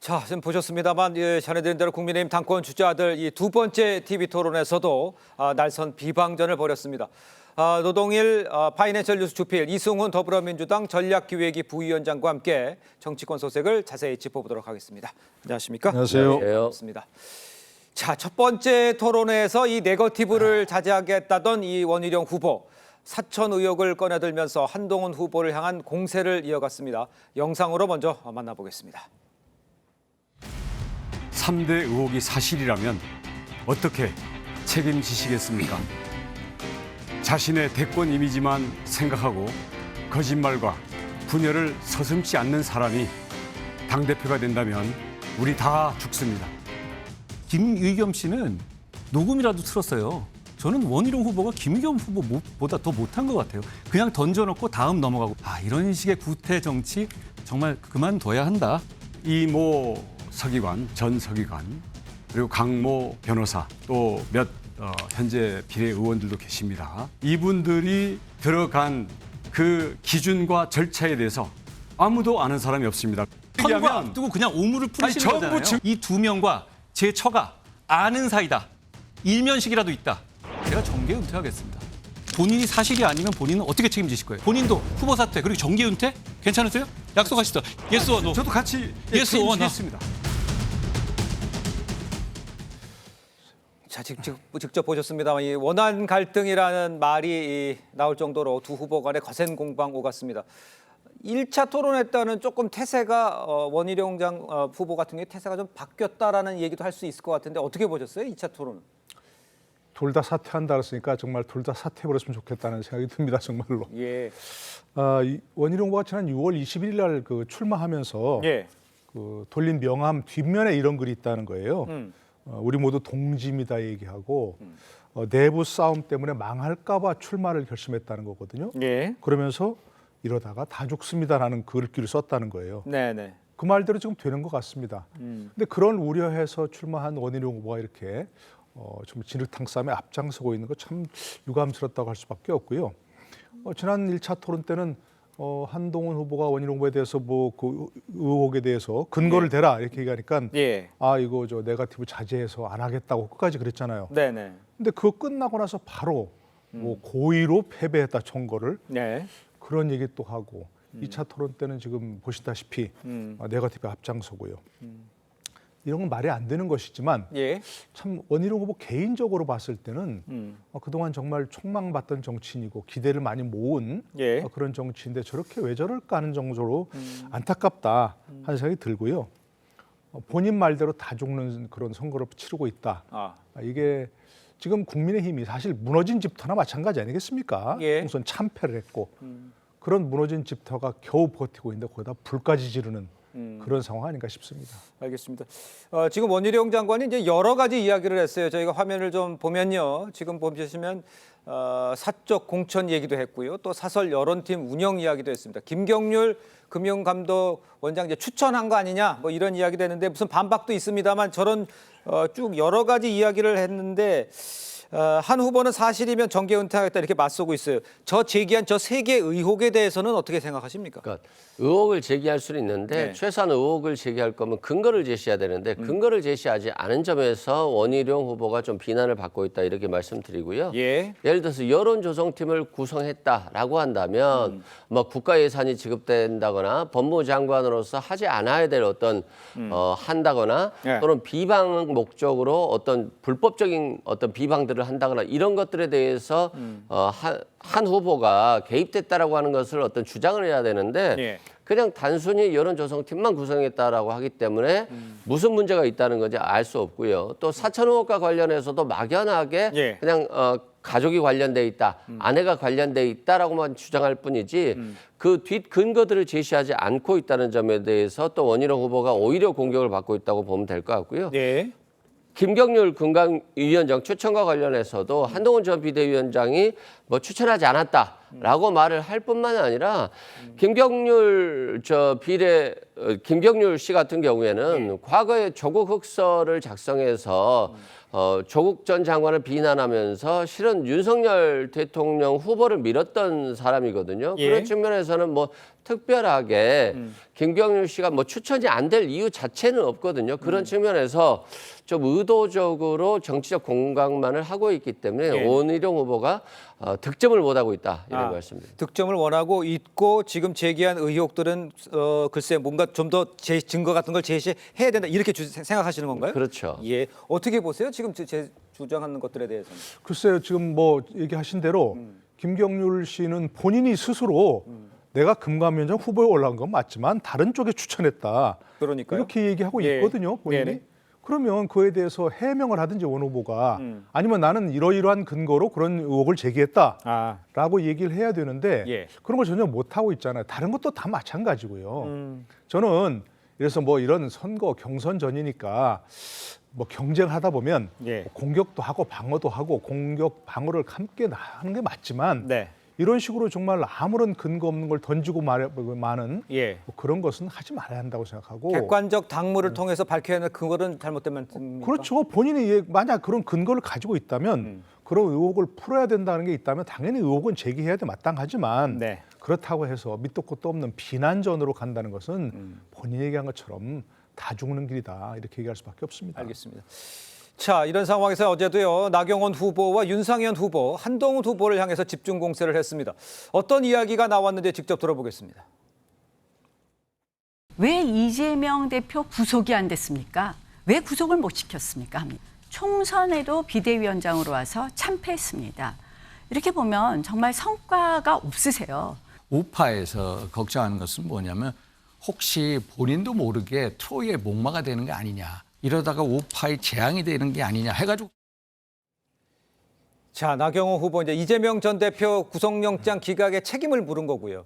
자, 지금 보셨습니다만 전해드린 대로 국민의힘 당권 주자들 이 두 번째 TV 토론에서도 날선 비방전을 벌였습니다. 노동일 파이낸셜 뉴스 주필 이승훈 더불어민주당 전략기획위 부위원장과 함께 정치권 소식을 자세히 짚어보도록 하겠습니다. 안녕하십니까? 안녕하세요. 반갑습니다. 자, 첫 번째 토론에서 이 네거티브를 자제하겠다던 이 원희룡 후보. 사천 의혹을 꺼내들면서 한동훈 후보를 향한 공세를 이어갔습니다. 영상으로 먼저 만나보겠습니다. 3대 의혹이 사실이라면 어떻게 책임지시겠습니까? 자신의 대권 이미지만 생각하고 거짓말과 분열을 서슴지 않는 사람이 당대표가 된다면 우리 다 죽습니다. 김의겸 씨는 녹음이라도 틀었어요. 저는 원희룡 후보가 김의겸 후보보다 더 못한 것 같아요. 그냥 던져놓고 다음 넘어가고. 이런 식의 구태 정치 정말 그만둬야 한다. 이모 서기관, 전 서기관, 그리고 강모 변호사, 또 몇 현재 비례의원들도 계십니다. 이분들이 들어간 그 기준과 절차에 대해서 아무도 아는 사람이 없습니다. 선거 앞두고 그냥 오물을 뿌리시는 거잖아요. 이 두 명과 제 처가 아는 사이다. 일면식이라도 있다. 제가 정계 은퇴하겠습니다. 본인이 사실이 아니면 본인은 어떻게 책임지실 거예요? 본인도 후보 사퇴 그리고 정계 은퇴? 괜찮으세요? 약속하시죠. 예스 워 노. 저도 같이 예스 워 노. 책임지겠습니다. 자, 직접 보셨습니다만 이 원한 갈등이라는 말이 나올 정도로 두 후보 간의 거센 공방 오갔습니다. 1차 토론회 때는 조금 태세가 원희룡 후보 같은 경우에 태세가 좀 바뀌었다라는 얘기도 할 수 있을 것 같은데 어떻게 보셨어요? 2차 토론은? 둘 다 사퇴한다 그랬으니까 정말 둘 다 사퇴해버렸으면 좋겠다는 생각이 듭니다. 정말로. 예. 원희룡 후보가 지난 6월 21일 날 출마하면서 예. 돌린 명함 뒷면에 이런 글이 있다는 거예요. 우리 모두 동지입니다 얘기하고 내부 싸움 때문에 망할까 봐 출마를 결심했다는 거거든요. 예. 그러면서 이러다가 다 죽습니다라는 글귀를 썼다는 거예요. 네네. 그 말대로 지금 되는 것 같습니다. 근데 그런 우려해서 출마한 원희룡 후보가 이렇게 좀 진흙탕 싸움에 앞장서고 있는 거 참 유감스럽다고 할 수밖에 없고요. 지난 1차 토론 때는 한동훈 후보가 원희룡 후보에 대해서 그 의혹에 대해서 근거를 대라 이렇게 얘기하니까 예. 이거 저 네거티브 자제해서 안 하겠다고 끝까지 그랬잖아요. 네네. 근데 그거 끝나고 나서 바로 고의로 패배했다 청거를 네. 그런 얘기 또 하고 2차 토론 때는 지금 보시다시피 네거티브 앞장서고요. 이런 건 말이 안 되는 것이지만 예. 참 원희룡 후보 개인적으로 봤을 때는 그동안 정말 촉망받던 정치인이고 기대를 많이 모은 예. 그런 정치인데 저렇게 왜 저럴까 하는 정도로 안타깝다 하는 생각이 들고요. 본인 말대로 다 죽는 그런 선거를 치르고 있다. 이게 지금 국민의힘이 사실 무너진 집터나 마찬가지 아니겠습니까? 예. 우선 참패를 했고 그런 무너진 집터가 겨우 버티고 있는데 거기다 불까지 지르는 그런 상황 아닌가 싶습니다. 알겠습니다. 지금 원희룡 장관이 이제 여러 가지 이야기를 했어요. 저희가 화면을 좀 보면요. 지금 보시면 사적 공천 얘기도 했고요. 또 사설 여론팀 운영 이야기도 했습니다. 김경률 금융감독 원장 이제 추천한 거 아니냐 뭐 이런 이야기도 했는데 무슨 반박도 있습니다만 저런 쭉 여러 가지 이야기를 했는데 한 후보는 사실이면 정계 은퇴하겠다 이렇게 맞서고 있어요. 저 제기한 저 세 개 의혹에 대해서는 어떻게 생각하십니까? 그러니까 의혹을 제기할 수는 있는데 네. 최소한 의혹을 제기할 거면 근거를 제시해야 되는데 근거를 제시하지 않은 점에서 원희룡 후보가 좀 비난을 받고 있다 이렇게 말씀드리고요. 예. 예를 들어서 여론조성팀을 구성했다라고 한다면 뭐 국가 예산이 지급된다거나 법무장관으로서 하지 않아야 될 어떤 한다거나 예. 또는 비방 목적으로 어떤 불법적인 어떤 비방들을 한다거나 이런 것들에 대해서 한 후보가 개입됐다라고 하는 것을 어떤 주장을 해야 되는데 예. 그냥 단순히 여론조성팀만 구성했다라고 하기 때문에 무슨 문제가 있다는 건지 알 수 없고요. 또 사천 의혹과 관련해서도 막연하게 예. 그냥 가족이 관련돼 있다, 아내가 관련돼 있다라고만 주장할 뿐이지 그 뒷 근거들을 제시하지 않고 있다는 점에 대해서 또 원희룡 후보가 오히려 공격을 받고 있다고 보면 될 것 같고요. 예. 김경률 금감위원장 추천과 관련해서도 한동훈 전 비대위원장이 뭐 추천하지 않았다라고 말을 할 뿐만 아니라 김경률 저 비례 김경률 씨 같은 경우에는 과거에 조국 흑서를 작성해서 조국 전 장관을 비난하면서 실은 윤석열 대통령 후보를 밀었던 사람이거든요. 예. 그런 측면에서는 뭐 특별하게 김경률 씨가 뭐 추천이 안 될 이유 자체는 없거든요. 그런 측면에서 좀 의도적으로 정치적 공각만을 하고 있기 때문에 예. 원희룡 후보가 득점을 못하고 있다 이런 말씀입니다. 득점을 원하고 있고 지금 제기한 의혹들은 글쎄 뭔가 좀 더 증거 같은 걸 제시해야 된다 이렇게 생각하시는 건가요? 그렇죠. 예. 어떻게 보세요? 지금 제 주장하는 것들에 대해서는. 글쎄요, 지금 뭐 얘기하신 대로 김경률 씨는 본인이 스스로 내가 금감위원장 후보에 올라간 건 맞지만 다른 쪽에 추천했다. 그러니까요. 이렇게 얘기하고 예. 있거든요, 본인이. 네네. 그러면 그에 대해서 해명을 하든지 원 후보가 아니면 나는 이러이러한 근거로 그런 의혹을 제기했다라고 얘기를 해야 되는데 예. 그런 걸 전혀 못 하고 있잖아요. 다른 것도 다 마찬가지고요. 저는 이래서 뭐 이런 선거 경선 전이니까 뭐 경쟁하다 보면 예. 공격도 하고 방어도 하고 공격 방어를 함께 하는 게 맞지만 네. 이런 식으로 정말 아무런 근거 없는 걸 던지고 마는 예. 뭐 그런 것은 하지 말아야 한다고 생각하고 객관적 당무를 통해서 밝혀야 하는 그거는 잘못된 말씀입니까? 그렇죠. 본인이 만약 그런 근거를 가지고 있다면 그런 의혹을 풀어야 된다는 게 있다면 당연히 의혹은 제기해야 돼 마땅하지만 네. 그렇다고 해서 밑도 끝도 없는 비난전으로 간다는 것은 본인이 얘기한 것처럼 다 죽는 길이다 이렇게 얘기할 수밖에 없습니다. 알겠습니다. 자, 이런 상황에서 어제도요. 나경원 후보와 윤상현 후보, 한동훈 후보를 향해서 집중 공세를 했습니다. 어떤 이야기가 나왔는지 직접 들어보겠습니다. 왜 이재명 대표 구속이 안 됐습니까? 왜 구속을 못 시켰습니까? 합니다. 총선에도 비대위원장으로 와서 참패했습니다. 이렇게 보면 정말 성과가 없으세요. 우파에서 걱정하는 것은 뭐냐면 혹시 본인도 모르게 트로이의 목마가 되는 게 아니냐. 이러다가 우파의 재앙이 되는 게 아니냐 해가지고. 자, 나경원 후보 이제 이재명 전 대표 구속영장 기각에 책임을 물은 거고요.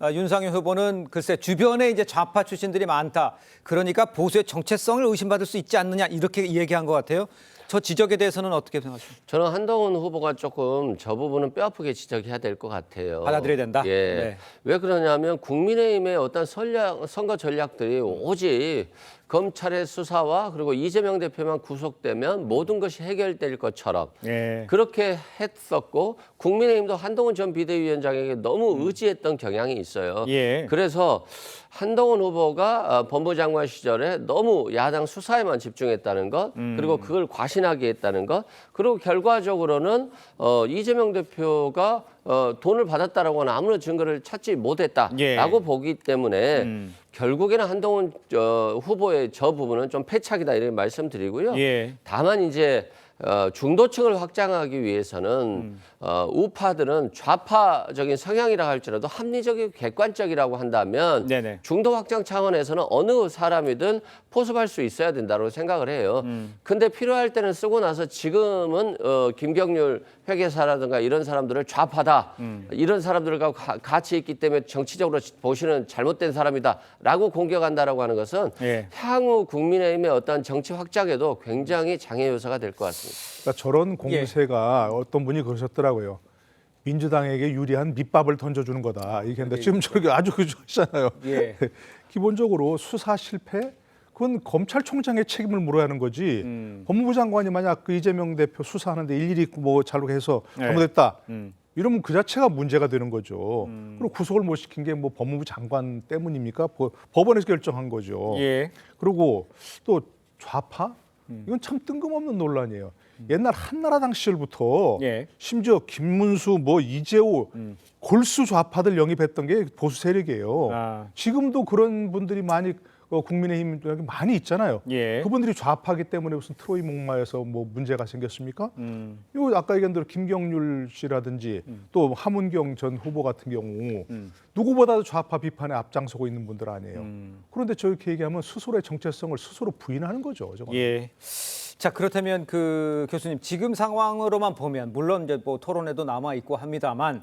윤상현 후보는 글쎄 주변에 이제 좌파 출신들이 많다. 그러니까 보수의 정체성을 의심받을 수 있지 않느냐 이렇게 얘기한 것 같아요. 저 지적에 대해서는 어떻게 생각하십니까? 저는 한동훈 후보가 조금 저 부분은 뼈아프게 지적해야 될 것 같아요. 받아들여야 된다? 예. 네. 왜 그러냐면 국민의힘의 어떤 선거 전략들이 오직 검찰의 수사와 그리고 이재명 대표만 구속되면 모든 것이 해결될 것처럼 예. 그렇게 했었고 국민의힘도 한동훈 전 비대위원장에게 너무 의지했던 경향이 있어요. 예. 그래서 한동훈 후보가 법무장관 시절에 너무 야당 수사에만 집중했다는 것, 그리고 그걸 과신하게 했다는 것, 그리고 결과적으로는 이재명 대표가 돈을 받았다라고는 아무런 증거를 찾지 못했다라고 예. 보기 때문에 결국에는 한동훈 후보의 저 부분은 좀 패착이다 이렇게 말씀드리고요. 예. 다만 이제 중도층을 확장하기 위해서는 우파들은 좌파적인 성향이라 할지라도 합리적이고 객관적이라고 한다면 네네. 중도 확장 차원에서는 어느 사람이든 포섭할 수 있어야 된다고 생각을 해요. 근데 필요할 때는 쓰고 나서 지금은 김경률 회계사라든가 이런 사람들을 좌파다. 이런 사람들과 같이 있기 때문에 정치적으로 보시는 잘못된 사람이다라고 공격한다라고 하는 것은 예. 향후 국민의힘의 어떤 정치 확장에도 굉장히 장애 요소가 될 것 같습니다. 그러니까 저런 공세가 어떤 분이 그러셨더라고요. 민주당에게 유리한 밑밥을 던져주는 거다. 이게 근데 지금 저렇게 아주 그러잖아요. 예. 기본적으로 수사 실패 그건 검찰총장의 책임을 물어야 하는 거지. 법무부 장관이 만약 그 이재명 대표 수사하는데 일일이 뭐 잘못해서 잘못했다. 이러면 그 자체가 문제가 되는 거죠. 그리고 구속을 못 시킨 게 뭐 법무부 장관 때문입니까? 법원에서 결정한 거죠. 예. 그리고 또 좌파? 이건 참 뜬금없는 논란이에요. 옛날 한나라당 시절부터 예. 심지어 김문수, 뭐 이재호 골수 좌파들 영입했던 게 보수 세력이에요. 아. 지금도 그런 분들이 많이 국민의힘 여기 많이 있잖아요. 예. 그분들이 좌파기 때문에 무슨 트로이 목마에서 뭐 문제가 생겼습니까? 요 아까 얘기한 대로 김경률 씨라든지 또 하문경 전 후보 같은 경우 누구보다도 좌파 비판에 앞장서고 있는 분들 아니에요. 그런데 저렇게 얘기하면 스스로의 정체성을 스스로 부인하는 거죠. 저거는. 예. 자, 그렇다면 그 교수님 지금 상황으로만 보면 물론 이제 뭐 토론회도 남아 있고 합니다만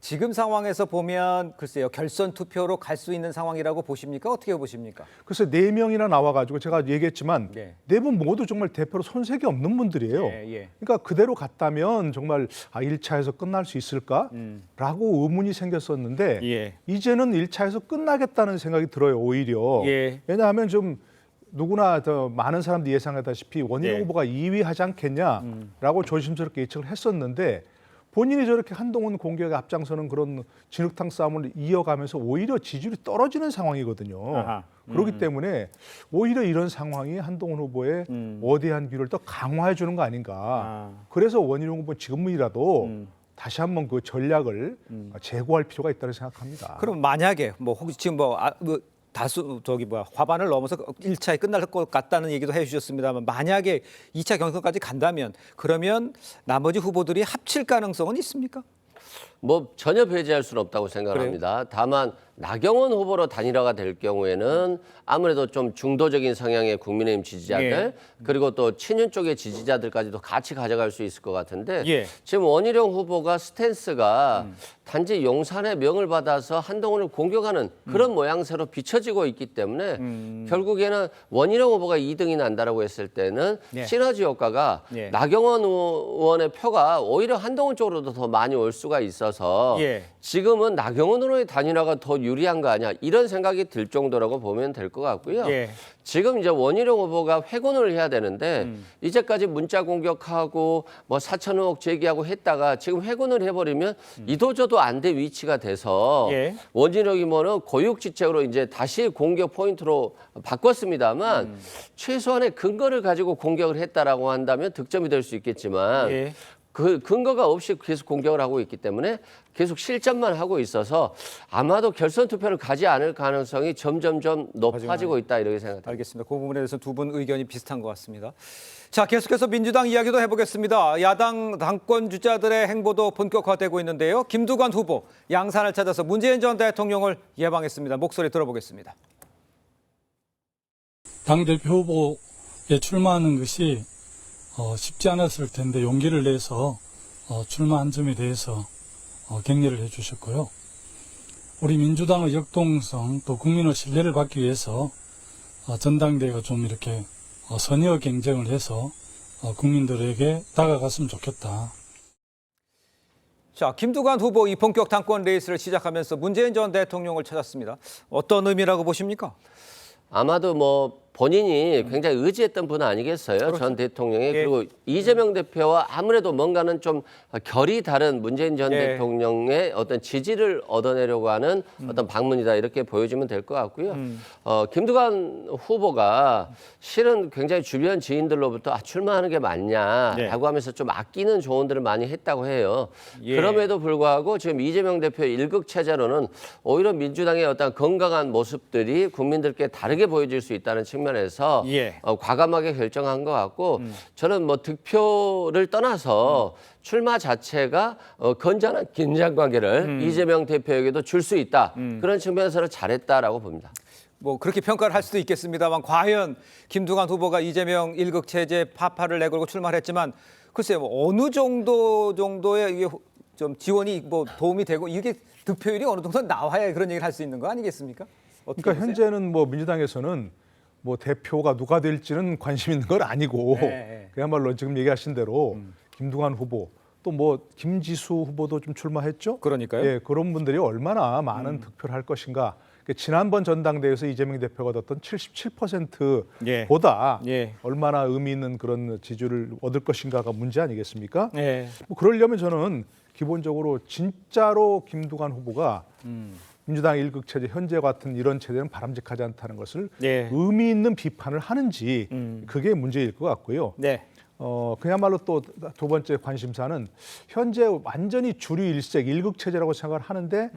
지금 상황에서 보면 글쎄요 결선 투표로 갈 수 있는 상황이라고 보십니까? 어떻게 보십니까? 그래서 4명이나 나와가지고 제가 얘기했지만 네. 4분 모두 정말 대표로 손색이 없는 분들이에요. 예. 그러니까 그대로 갔다면 정말 1차에서 끝날 수 있을까라고 의문이 생겼었는데 예. 이제는 1차에서 끝나겠다는 생각이 들어요. 오히려. 예. 왜냐하면 좀 누구나 더 많은 사람들이 예상하다시피 원희룡 예. 후보가 2위 하지 않겠냐라고 조심스럽게 예측을 했었는데 본인이 저렇게 한동훈 공격에 앞장서는 그런 진흙탕 싸움을 이어가면서 오히려 지지율이 떨어지는 상황이거든요. 아하. 그렇기 때문에 오히려 이런 상황이 한동훈 후보의 어대한 뷰를 더 강화해 주는 거 아닌가. 그래서 원희룡 후보 지금이라도 다시 한번 그 전략을 재고할 필요가 있다고 생각합니다. 그럼 만약에 뭐 혹시 지금 다수 과반을 넘어서 1차에 끝날 것 같다는 얘기도 해주셨습니다만 만약에 2차 경선까지 간다면 그러면 나머지 후보들이 합칠 가능성은 있습니까? 뭐 전혀 배제할 수는 없다고 생각합니다. 다만 나경원 후보로 단일화가 될 경우에는 아무래도 좀 중도적인 성향의 국민의힘 지지자들 예. 그리고 또 친윤 쪽의 지지자들까지도 같이 가져갈 수 있을 것 같은데 예. 지금 원희룡 후보가 스탠스가 단지 용산의 명을 받아서 한동훈을 공격하는 그런 모양새로 비춰지고 있기 때문에 결국에는 원희룡 후보가 2등이 난다라고 했을 때는 예. 시너지 효과가 예. 나경원 의원의 표가 오히려 한동훈 쪽으로도 더 많이 올 수가 있어서 예. 지금은 나경원 의원의 단일화가 더 유리한 거 아니야 이런 생각이 들 정도라고 보면 될 것 같고요. 예. 지금 이제 원희룡 후보가 회군을 해야 되는데 이제까지 문자 공격하고 뭐 4천 의혹 제기하고 했다가 지금 회군을 해버리면 이도저도 안 될 위치가 돼서 예. 원희룡 의원은 고육지책으로 이제 다시 공격 포인트로 바꿨습니다만 최소한의 근거를 가지고 공격을 했다라고 한다면 득점이 될 수 있겠지만 예. 그 근거가 없이 계속 공격을 하고 있기 때문에 계속 실전만 하고 있어서 아마도 결선 투표를 가지 않을 가능성이 점점점 높아지고 있다 이렇게 생각합니다. 알겠습니다. 그 부분에 대해서 두 분 의견이 비슷한 것 같습니다. 자, 계속해서 민주당 이야기도 해보겠습니다. 야당 당권 주자들의 행보도 본격화되고 있는데요. 김두관 후보 양산을 찾아서 문재인 전 대통령을 예방했습니다. 목소리 들어보겠습니다. 당대표 후보에 출마하는 것이 쉽지 않았을 텐데 용기를 내서 출마한 점에 대해서 격려를 해주셨고요. 우리 민주당의 역동성 또 국민의 신뢰를 받기 위해서 전당대회가 좀 이렇게 선의의 경쟁을 해서 국민들에게 다가갔으면 좋겠다. 자, 김두관 후보 이 본격 당권 레이스를 시작하면서 문재인 전 대통령을 찾았습니다. 어떤 의미라고 보십니까? 아마도 뭐 본인이 굉장히 의지했던 분 아니겠어요? 그렇죠. 전 대통령이. 예. 그리고 이재명 대표와 아무래도 뭔가는 좀 결이 다른 문재인 전 예. 대통령의 어떤 지지를 얻어내려고 하는 어떤 방문이다 이렇게 보여지면 될 것 같고요. 김두관 후보가 실은 굉장히 주변 지인들로부터 출마하는 게 맞냐라고 네. 하면서 좀 아끼는 조언들을 많이 했다고 해요. 예. 그럼에도 불구하고 지금 이재명 대표의 일극 체제로는 오히려 민주당의 어떤 건강한 모습들이 국민들께 다르게 보여질 수 있다는 측면에서 예. 과감하게 결정한 것 같고 저는 뭐 득표를 떠나서 출마 자체가 건전한 긴장 관계를 이재명 대표에게도 줄 수 있다. 그런 측면에서 잘했다라고 봅니다. 뭐 그렇게 평가를 할 수도 있겠습니다만 과연 김두관 후보가 이재명 일극 체제 파파를 내걸고 출마를 했지만 글쎄요 뭐 어느 정도의 이게 좀 지원이 뭐 도움이 되고 이게 득표율이 어느 정도 나와야 그런 얘기를 할 수 있는 거 아니겠습니까? 어떻게 그러니까 보세요? 현재는 뭐 민주당에서는 뭐 대표가 누가 될지는 관심 있는 건 아니고 네. 그야말로 지금 얘기하신 대로 김두관 후보 또 뭐 김지수 후보도 좀 출마했죠. 그러니까요. 예, 그런 분들이 얼마나 많은 득표를 할 것인가. 지난번 전당대회에서 이재명 대표가 얻었던 77%보다 예. 얼마나 의미 있는 그런 지지를 얻을 것인가가 문제 아니겠습니까? 네. 뭐 그러려면 저는 기본적으로 진짜로 김두관 후보가 민주당 일극 체제 현재 같은 이런 체제는 바람직하지 않다는 것을 예. 의미 있는 비판을 하는지 그게 문제일 것 같고요. 네. 그야말로 또 두 번째 관심사는 현재 완전히 주류 일색 일극 체제라고 생각을 하는데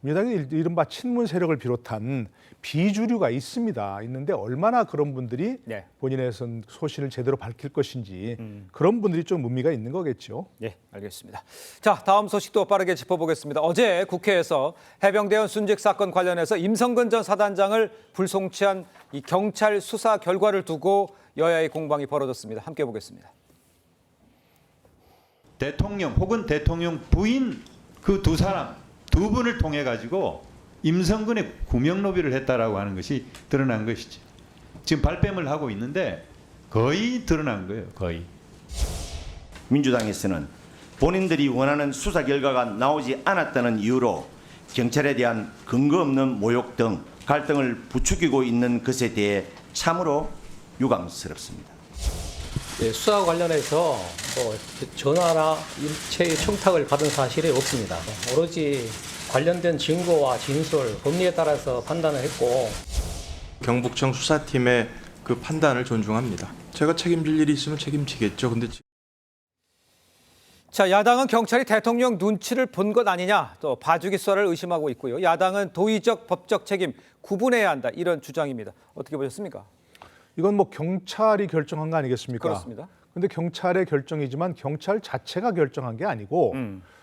민주당이 이른바 친문 세력을 비롯한 비주류가 있는데 얼마나 그런 분들이 네. 본인의 소신을 제대로 밝힐 것인지 그런 분들이 좀 의미가 있는 거겠죠. 네, 알겠습니다. 자, 다음 소식도 빠르게 짚어보겠습니다. 어제 국회에서 해병대원 순직 사건 관련해서 임성근 전 사단장을 불송치한 이 경찰 수사 결과를 두고 여야의 공방이 벌어졌습니다. 함께 보겠습니다. 대통령 혹은 대통령 부인 그 두 사람 두 분을 통해 가지고 임성근의 구명 로비를 했다라고 하는 것이 드러난 것이죠. 지금 발뺌을 하고 있는데 거의 드러난 거예요. 거의. 민주당에서는 본인들이 원하는 수사 결과가 나오지 않았다는 이유로 경찰에 대한 근거 없는 모욕 등 갈등을 부추기고 있는 것에 대해 참으로 유감스럽습니다. 예, 수사와 관련해서 뭐 전화나 일체의 청탁을 받은 사실이 없습니다. 오로지 관련된 증거와 진술, 법리에 따라서 판단을 했고 경북청 수사팀의 그 판단을 존중합니다. 제가 책임질 일이 있으면 책임지겠죠. 근데 자, 야당은 경찰이 대통령 눈치를 본 것 아니냐, 또 봐주기 수사를 의심하고 있고요. 야당은 도의적, 법적 책임 구분해야 한다, 이런 주장입니다. 어떻게 보셨습니까? 이건 뭐 경찰이 결정한 거 아니겠습니까? 그렇습니다. 근데 경찰의 결정이지만 경찰 자체가 결정한 게 아니고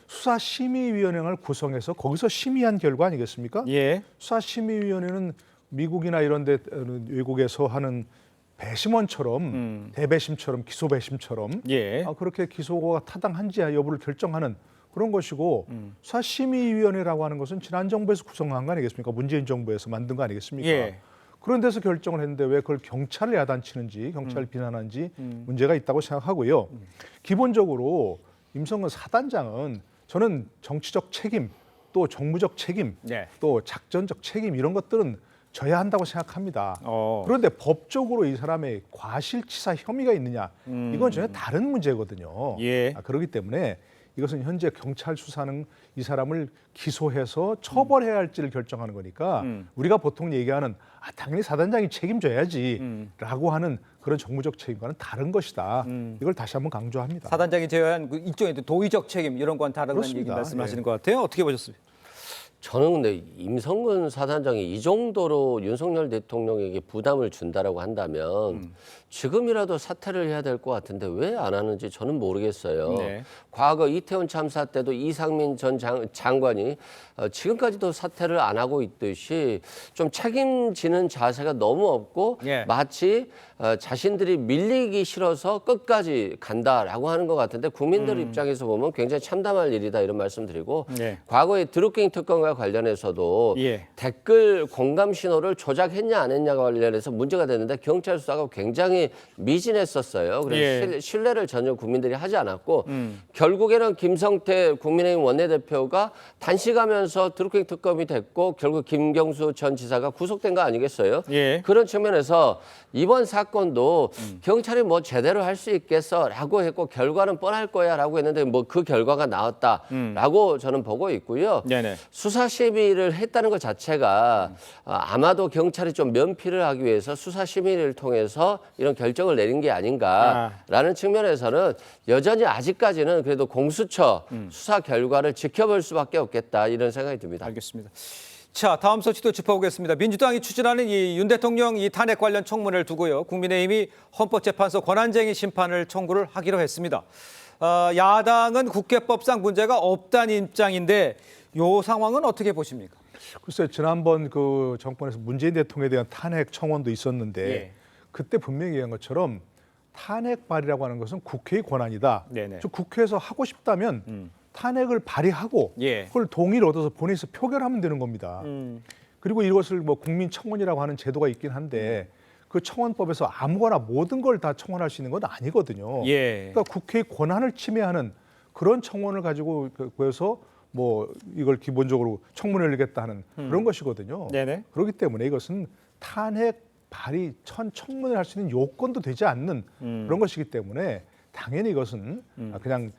수사심의위원회를 구성해서 거기서 심의한 결과 아니겠습니까? 예. 수사심의위원회는 미국이나 이런 데 외국에서 하는 배심원처럼 대배심처럼 기소배심처럼 예. 그렇게 기소가 타당한지 여부를 결정하는 그런 것이고 수사심의위원회라고 하는 것은 지난 정부에서 구성한 거 아니겠습니까? 문재인 정부에서 만든 거 아니겠습니까? 예. 그런 데서 결정을 했는데 왜 그걸 경찰을 야단치는지 경찰을 비난하는지 문제가 있다고 생각하고요. 기본적으로 임성근 사단장은 저는 정치적 책임 또 정무적 책임 네. 또 작전적 책임 이런 것들은 져야 한다고 생각합니다. 그런데 법적으로 이 사람의 과실치사 혐의가 있느냐 이건 전혀 다른 문제거든요. 예. 그렇기 때문에 이것은 현재 경찰 수사는 이 사람을 기소해서 처벌해야 할지를 결정하는 거니까 우리가 보통 얘기하는 당연히 사단장이 책임져야지라고 하는 그런 정무적 책임과는 다른 것이다. 이걸 다시 한번 강조합니다. 사단장이 제외한 그 일종의 도의적 책임 이런 건 다르다는 얘기 그렇습니다. 말씀하시는 예. 것 같아요. 어떻게 보셨습니까? 저는 근데 임성근 사단장이 이 정도로 윤석열 대통령에게 부담을 준다라고 한다면 지금이라도 사퇴를 해야 될 것 같은데 왜 안 하는지 저는 모르겠어요. 네. 과거 이태원 참사 때도 이상민 전 장관이 지금까지도 사퇴를 안 하고 있듯이 좀 책임지는 자세가 너무 없고 예. 마치 자신들이 밀리기 싫어서 끝까지 간다라고 하는 것 같은데 국민들 입장에서 보면 굉장히 참담할 일이다 이런 말씀드리고 예. 과거에 드루킹 특검과 관련해서도 예. 댓글 공감 신호를 조작했냐 안 했냐가 관련해서 문제가 됐는데 경찰 수사가 굉장히 미진했었어요. 그래서 예. 신뢰를 전혀 국민들이 하지 않았고 결국에는 김성태 국민의힘 원내대표가 단식하면서 드루킹 특검이 됐고 결국 김경수 전 지사가 구속된 거 아니겠어요? 예. 그런 측면에서 이번 사건도 경찰이 뭐 제대로 할 수 있겠어라고 했고 결과는 뻔할 거야라고 했는데 뭐 그 결과가 나왔다라고 저는 보고 있고요. 네네. 수사 심의를 했다는 것 자체가 아마도 경찰이 좀 면피를 하기 위해서 수사 심의를 통해서 이런 결정을 내린 게 아닌가라는 측면에서는 여전히 아직까지는 그래도 공수처 수사 결과를 지켜볼 수밖에 없겠다 이런 생각이 듭니다. 알겠습니다. 자, 다음 소식도 짚어보겠습니다. 민주당이 추진하는 이 윤 대통령 이 탄핵 관련 청문회를 두고요. 국민의힘이 헌법재판소 권한쟁의 심판을 청구를 하기로 했습니다. 야당은 국회법상 문제가 없다는 입장인데 이 상황은 어떻게 보십니까? 글쎄요, 지난번 그 정권에서 문재인 대통령에 대한 탄핵 청원도 있었는데 예. 그때 분명히 얘기한 것처럼 탄핵 발의라고 하는 것은 국회의 권한이다. 네네. 즉 국회에서 하고 싶다면 탄핵을 발의하고 예. 그걸 동의를 얻어서 본회의에서 표결하면 되는 겁니다. 그리고 이것을 뭐 국민청원이라고 하는 제도가 있긴 한데 그 청원법에서 아무거나 모든 걸 다 청원할 수 있는 건 아니거든요. 예. 그러니까 국회의 권한을 침해하는 그런 청원을 가지고 그래서 뭐 이걸 기본적으로 청문회를 열겠다 하는 그런 것이거든요. 네네. 그렇기 때문에 이것은 탄핵 발의 청문회를 할 수 있는 요건도 되지 않는 그런 것이기 때문에 당연히 이것은 그냥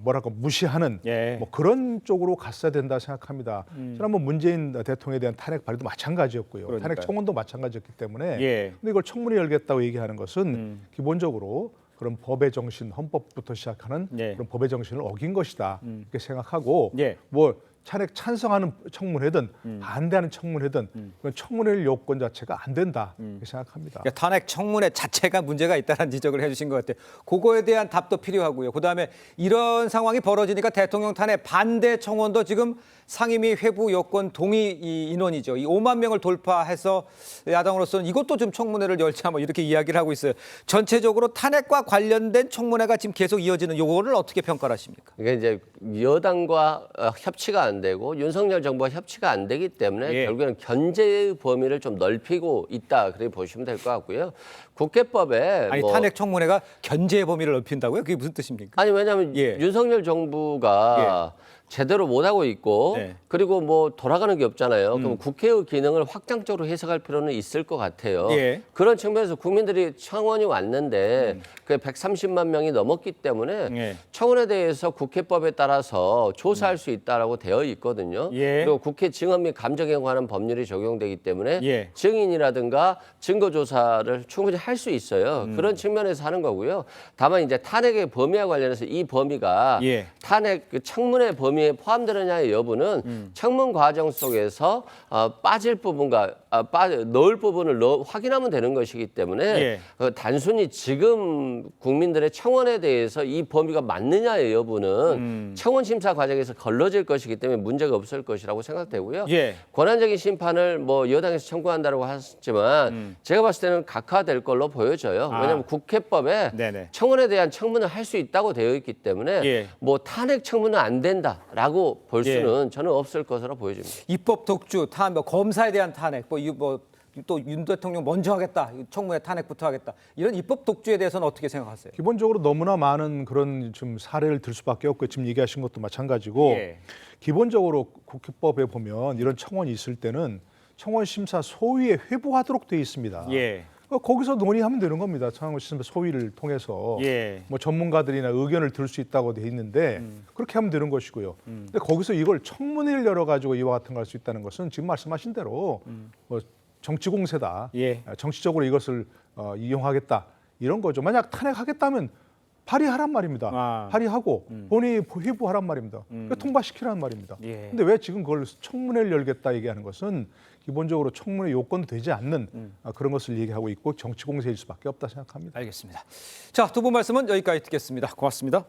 뭐랄까 무시하는 예. 뭐 그런 쪽으로 갔어야 된다 생각합니다. 지난번 문재인 대통령에 대한 탄핵 발의도 마찬가지였고요. 그러니까요. 탄핵 청원도 마찬가지였기 때문에 예. 근데 이걸 청문회 열겠다고 얘기하는 것은 기본적으로 그런 법의 정신, 헌법부터 시작하는 예. 그런 법의 정신을 어긴 것이다 이렇게 생각하고 예. 뭐 탄핵 찬성하는 청문회든 반대하는 청문회든 그건 청문회 요건 자체가 안 된다 이렇게 생각합니다. 그러니까 탄핵 청문회 자체가 문제가 있다는 지적을 해주신 것 같아요. 그거에 대한 답도 필요하고요. 그다음에 이런 상황이 벌어지니까 대통령 탄핵 반대 청원도 지금 상임위 회부 여권 동의 이 인원이죠. 이 5만 명을 돌파해서 야당으로서는 이것도 좀 청문회를 열자 뭐 이렇게 이야기를 하고 있어요. 전체적으로 탄핵과 관련된 청문회가 지금 계속 이어지는 요거를 어떻게 평가를 하십니까? 이게 이제 여당과 협치가 안 안 되고 윤석열 정부와 협치가 안 되기 때문에 예. 결국에는 견제의 범위를 좀 넓히고 있다 그렇게 보시면 될 것 같고요. 국회법에 아니 탄핵 청문회가 견제의 범위를 넓힌다고요? 그게 무슨 뜻입니까? 아니 왜냐하면 예. 윤석열 정부가 제대로 못하고 있고 네. 그리고 뭐 돌아가는 게 없잖아요. 그럼 국회의 기능을 확장적으로 해석할 필요는 있을 것 같아요. 예. 그런 측면에서 국민들이 청원이 왔는데 그게 130만 명이 넘었기 때문에 예. 청원에 대해서 국회법에 따라서 조사할 수 있다라고 되어 있거든요. 예. 그리고 국회 증언 및 감정에 관한 법률이 적용되기 때문에 예. 증인이라든가 증거 조사를 충분히 할 수 있어요. 그런 측면에서 하는 거고요. 다만 이제 탄핵의 범위와 관련해서 이 범위가 예. 탄핵 그 청문회 범위에 포함되느냐의 여부는 청문 과정 속에서 빠질 부분과 넣을 부분을 확인하면 되는 것이기 때문에 예. 단순히 지금 국민들의 청원에 대해서 이 범위가 맞느냐의 여부는 청원 심사 과정에서 걸러질 것이기 때문에 문제가 없을 것이라고 생각되고요. 예. 권한적인 심판을 뭐 여당에서 청구한다고 하셨지만 제가 봤을 때는 각하될 걸로 보여져요. 왜냐하면 국회법에 네네. 청원에 대한 청문을 할 수 있다고 되어 있기 때문에 예. 뭐 탄핵 청문은 안 된다라고 볼 예. 수는 저는 없을 것으로 보여집니다. 입법 독주, 뭐 검사에 대한 탄핵, 또 윤 대통령 먼저 하겠다, 청문회 탄핵부터 하겠다. 이런 입법 독주에 대해서는 어떻게 생각하세요? 기본적으로 너무나 많은 그런 좀 사례를 들 수밖에 없고 지금 얘기하신 것도 마찬가지고 예. 기본적으로 국회법에 보면 이런 청원이 있을 때는 청원 심사 소위에 회부하도록 되어 있습니다. 예. 거기서 논의하면 되는 겁니다. 청원 심사 소위를 통해서 예. 뭐 전문가들이나 의견을 들 수 있다고 돼 있는데 그렇게 하면 되는 것이고요. 근데 거기서 이걸 청문회를 열어 가지고 이와 같은 걸 할 수 있다는 것은 지금 말씀하신 대로 뭐 정치 공세다. 예. 정치적으로 이것을 이용하겠다. 이런 거죠. 만약 탄핵하겠다면 발의하란 말입니다. 발의하고 본회의 회부하란 말입니다. 그러니까 통과시키란 말입니다. 예. 근데 왜 지금 그걸 청문회를 열겠다 얘기하는 것은 기본적으로 청문회 요건도 되지 않는 그런 것을 얘기하고 있고 정치 공세일 수밖에 없다 생각합니다. 알겠습니다. 자, 두 분 말씀은 여기까지 듣겠습니다. 고맙습니다.